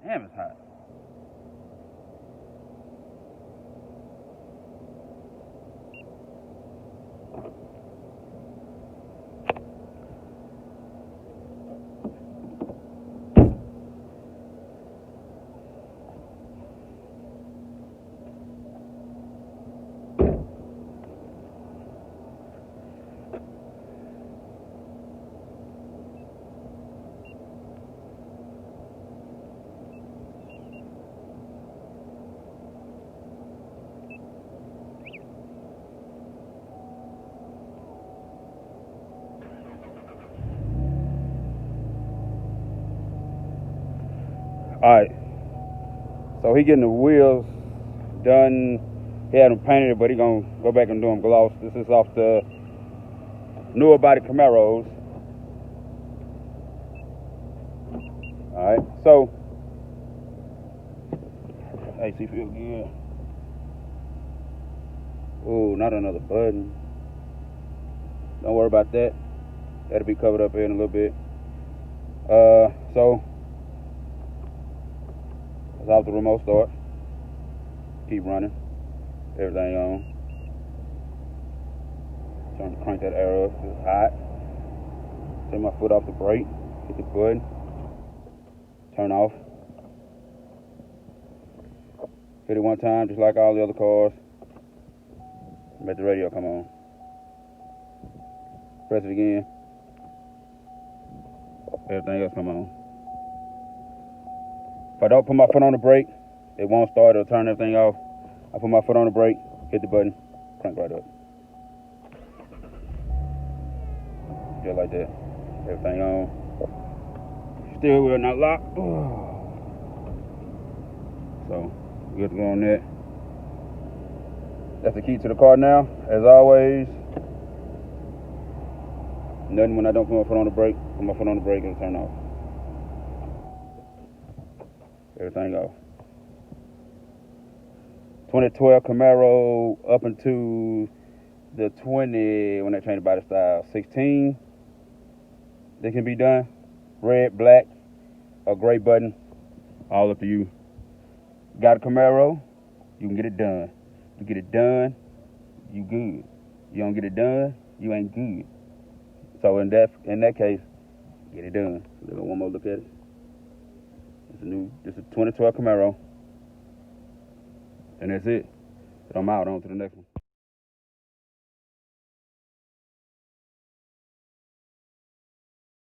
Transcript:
Damn, it's hot. Alright, so he getting the wheels done. He had them painted, but he gonna go back and do them gloss. This is off the newer body Camaros. Alright, so AC feel good. Ooh, not another button. Don't worry about that. That'll be covered up here in a little bit. So it's off the remote start. Keep running. Everything on. Trying to crank that arrow up. It's hot. Take my foot off the brake. Hit the button. Turn off. Hit it one time, just like all the other cars. Let the radio come on. Press it again. Everything else come on. If I don't put my foot on the brake, it won't start. It'll turn everything off. I put my foot on the brake, hit the button, crank right up. Just like that. Everything on. Steering wheel not locked. So, good to go on that. That's the key to the car now. As always, nothing when I don't put my foot on the brake. Put my foot on the brake, it'll turn off. Everything off. 2012 Camaro up into the 20, when they changed the body style, 16. They can be done. Red, black, or gray button. All up to you. Got a Camaro, you can get it done. You get it done, you good. You don't get it done, you ain't good. So in that case, get it done. One more look at it. This is a 2012 Camaro. And that's it. I'm out, on to the next one.